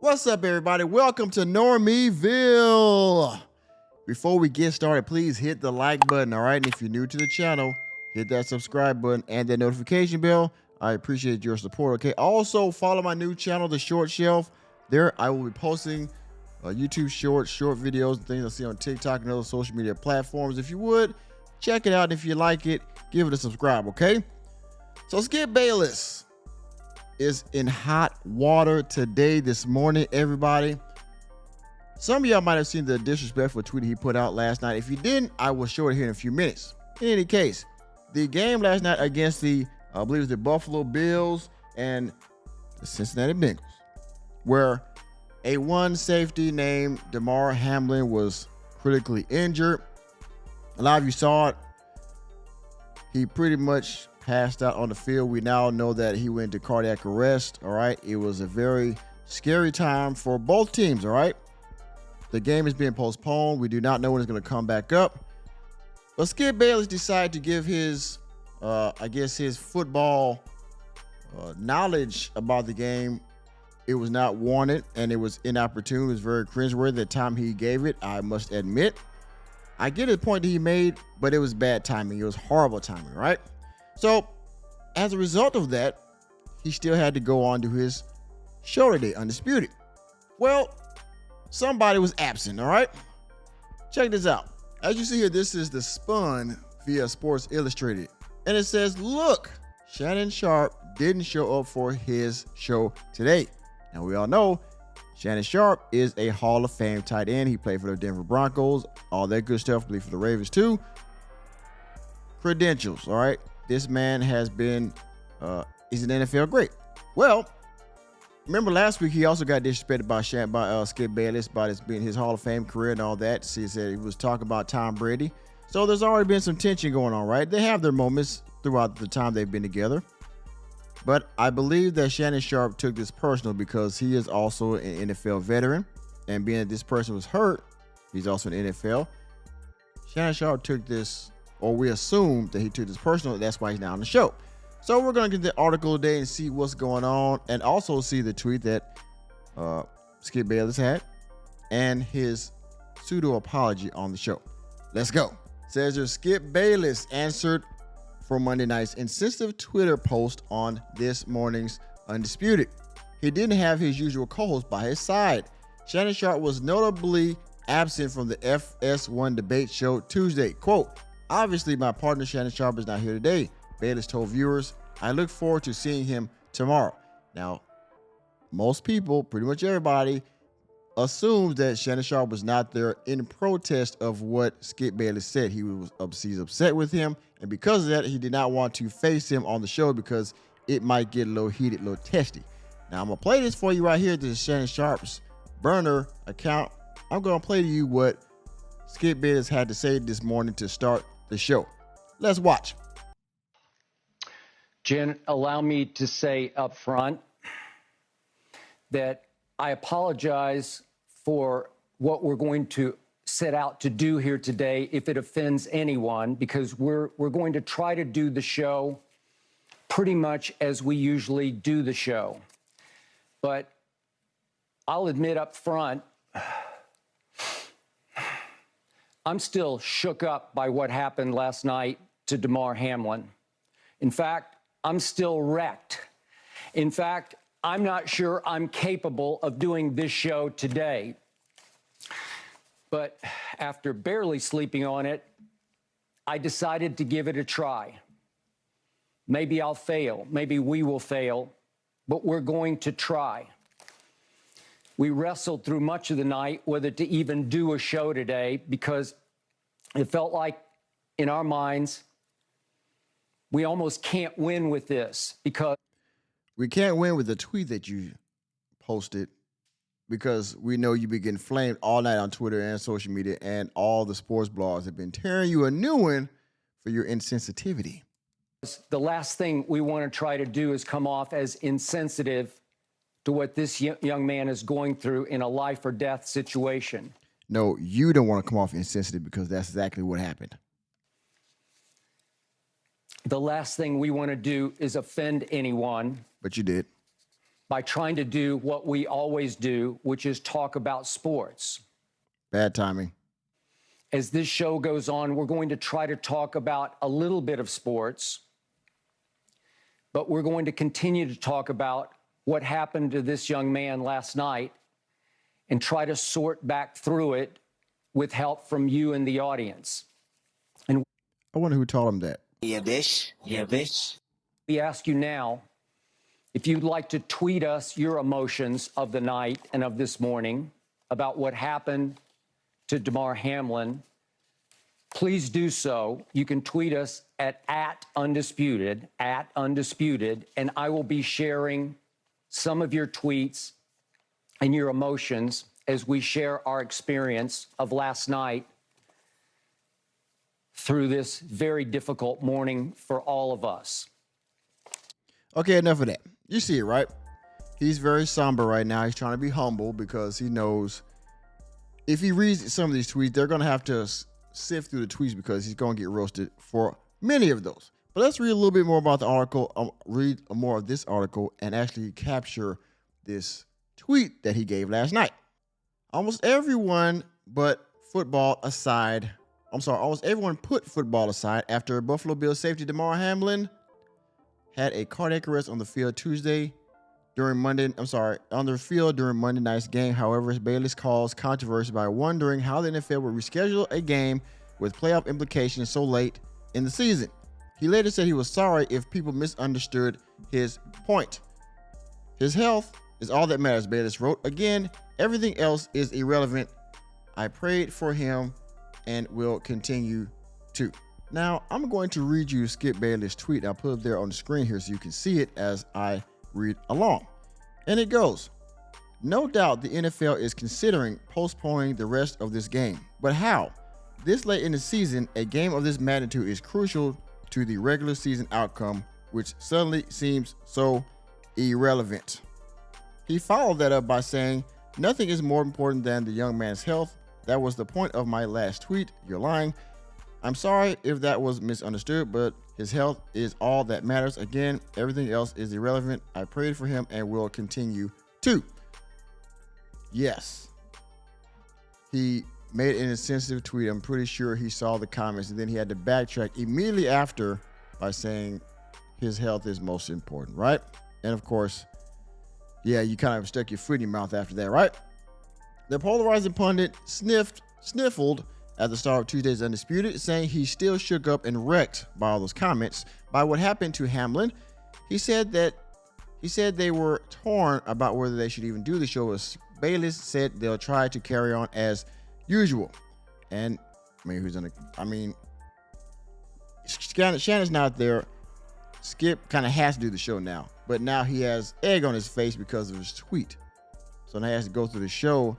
What's up, everybody? Welcome to Normieville. Before we get started, please hit the like button, all right? And if you're new to the channel, hit that subscribe button and that notification bell. I appreciate your support, okay? Also, follow my new channel, The Short Shelf. There, I will be posting YouTube short videos and things I see on TikTok and other social media platforms. If you would, check it out. If you like it, give it a subscribe, okay? So Skip Bayless is in hot water today, this morning, everybody. Some of y'all might have seen the disrespectful tweet he put out last night. If you didn't, I will show it here in a few minutes. In any case, the game last night against the, I believe it was the Buffalo Bills and the Cincinnati Bengals, where a one safety named Damar Hamlin was critically injured. A lot of you saw it. He pretty much passed out on the field. We now know that he went into cardiac arrest. All right. It was a very scary time for both teams. All right. The game is being postponed. We do not know when it's going to come back up. But Skip Bayless decided to give his, I guess, his football knowledge about the game. It was not warranted and it was inopportune. It was very cringeworthy the time he gave it, I must admit. I get the point that he made, but it was bad timing. It was horrible timing, right? So, as a result of that, he still had to go on to his show today, Undisputed. Well, somebody was absent, all right? Check this out. As you see here, this is the spun via Sports Illustrated. And it says, look, Shannon Sharpe didn't show up for his show today. Now, we all know Shannon Sharpe is a Hall of Fame tight end. He played for the Denver Broncos, all that good stuff, played for the Ravens too. Credentials, all right? This man has been, he's an NFL great. Well, remember last week he also got disrespected by Skip Bayless about his being his Hall of Fame career and all that. See, he said he was talking about Tom Brady. So there's already been some tension going on, right? They have their moments throughout the time they've been together. But I believe that Shannon Sharpe took this personal because he is also an NFL veteran. And being that this person was hurt, he's also an NFL. Shannon Sharpe took this, or we assume that he took this personal. That's why he's now on the show. So we're going to get the article today and see what's going on, and also see the tweet that Skip Bayless had and his pseudo apology on the show. Let's go. It says here, Skip Bayless answered for Monday night's insensitive Twitter post on this morning's Undisputed. He didn't have his usual co-host by his side. Shannon Sharpe was notably absent from the FS1 debate show Tuesday. Quote, obviously my partner Shannon Sharpe is not here today. Bayless told viewers, I look forward to seeing him tomorrow. Now, most people, pretty much everybody, assumes that Shannon Sharpe was not there in protest of what Skip Bayless said. He's upset with him, and because of that, he did not want to face him on the show because it might get a little heated, a little testy. Now, I'm going to play this for you right here. This is Shannon Sharpe's burner account. I'm going to play to you what Skip Bayless had to say this morning to start the show. Let's watch. Jen, allow me to say up front that I apologize for what we're going to set out to do here today if it offends anyone, because we're going to try to do the show pretty much as we usually do the show. But I'll admit up front, I'm still shook up by what happened last night to Damar Hamlin. In fact, I'm still wrecked. In fact, I'm not sure I'm capable of doing this show today. But after barely sleeping on it, I decided to give it a try. Maybe I'll fail. Maybe we will fail, but we're going to try. We wrestled through much of the night whether to even do a show today because it felt like in our minds, we almost can't win with this because we can't win with the tweet that you posted because we know you've been getting flamed all night on Twitter and social media, and all the sports blogs have been tearing you a new one for your insensitivity. the last thing we want to try to do is come off as insensitive to what this young man is going through in a life or death situation. No, you don't want to come off insensitive because that's exactly what happened. The last thing we want to do is offend anyone. But you did. by trying to do what we always do, which is talk about sports. Bad timing. As this show goes on, we're going to try to talk about a little bit of sports, but we're going to continue to talk about what happened to this young man last night and try to sort back through it with help from you and the audience. And I wonder who taught him that. Yeah, bitch. Yeah, bitch. we ask you now, if you'd like to tweet us your emotions of the night and of this morning about what happened to Damar Hamlin, please do so. You can tweet us at Undisputed, and I will be sharing some of your tweets and your emotions as we share our experience of last night through this very difficult morning for all of us. Okay, enough of that. You see it, right? He's very somber right now. He's trying to be humble because he knows if he reads some of these tweets, they're going to have to sift through the tweets because he's going to get roasted for many of those. But let's read a little bit more about the article, read more of this article, and actually capture this tweet that he gave last night. Almost everyone put football aside after Buffalo Bills safety Damar Hamlin had a cardiac arrest on the field during Monday night's game. However, Bayless caused controversy by wondering how the NFL would reschedule a game with playoff implications so late in the season. He later said he was sorry if people misunderstood his point. His health is all that matters, Bayless wrote. Again, everything else is irrelevant. I prayed for him and will continue to. Now, I'm going to read you Skip Bayless' tweet. I'll put it there on the screen here so you can see it as I read along. And it goes, no doubt the NFL is considering postponing the rest of this game. But how? This late in the season, a game of this magnitude is crucial to the regular season outcome, which suddenly seems so irrelevant. He followed that up by saying, nothing is more important than the young man's health. That was the point of my last tweet. You're lying. I'm sorry if that was misunderstood, but his health is all that matters. Again, everything else is irrelevant. I prayed for him and will continue to. Yes. He made an insensitive tweet. I'm pretty sure he saw the comments, and then he had to backtrack immediately after by saying his health is most important, right? And of course, yeah, you kind of stuck your foot in your mouth after that, right? The polarizing pundit sniffled at the start of Tuesday's Undisputed, saying he's still shook up and wrecked by all those comments by what happened to Hamlin. He said they were torn about whether they should even do the show. As Bayless said they'll try to carry on as usual. And Shannon's not there. Skip kind of has to do the show now, but now he has egg on his face because of his tweet. So now he has to go through the show,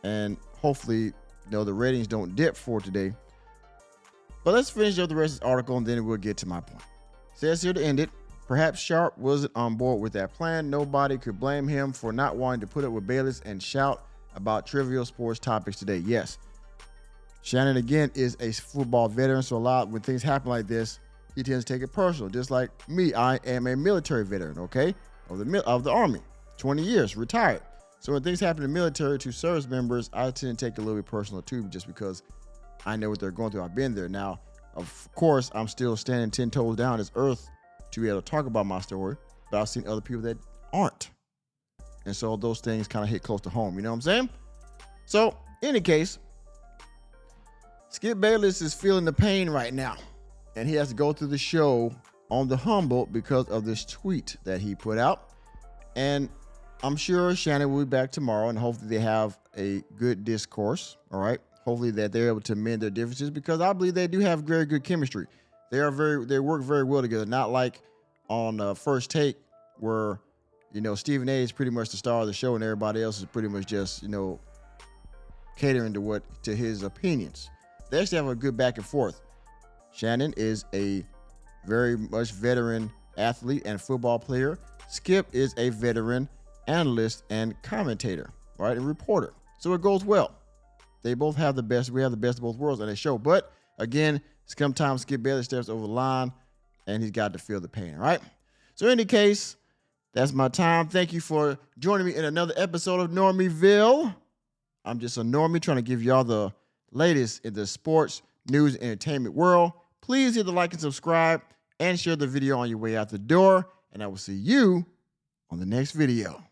and hopefully, the ratings don't dip for today. But let's finish up the rest of this article, and then we'll get to my point. It says here to end it, perhaps Sharpe wasn't on board with that plan. Nobody could blame him for not wanting to put up with Bayless and shout about trivial sports topics today. Yes, Shannon, again, is a football veteran, so when things happen like this, he tends to take it personal. Just like me, I am a military veteran, okay, of the Army, 20 years, retired. So when things happen in the military to service members, I tend to take it a little bit personal too, just because I know what they're going through. I've been there. Now, of course, I'm still standing 10 toes down as earth to be able to talk about my story, but I've seen other people that aren't. And so those things kind of hit close to home. You know what I'm saying? So, in any case, Skip Bayless is feeling the pain right now, and he has to go through the show on the humble because of this tweet that he put out. And I'm sure Shannon will be back tomorrow, and hopefully they have a good discourse, all right? Hopefully that they're able to mend their differences, because I believe they do have very good chemistry. They work very well together, not like on First Take where, Stephen A is pretty much the star of the show and everybody else is pretty much just, catering to his opinions. They actually have a good back and forth. Shannon is a very much veteran athlete and football player. Skip is a veteran analyst and commentator, right, and reporter. So it goes well. They both have the best. We have the best of both worlds on this show. But again, sometimes Skip Bayless steps over the line, and he's got to feel the pain, right? So in any case, That's my time. Thank you for joining me in another episode of Normieville. I'm just a normie trying to give y'all the latest in the sports, news, and entertainment world. Please hit the like and subscribe and share the video on your way out the door. And I will see you on the next video.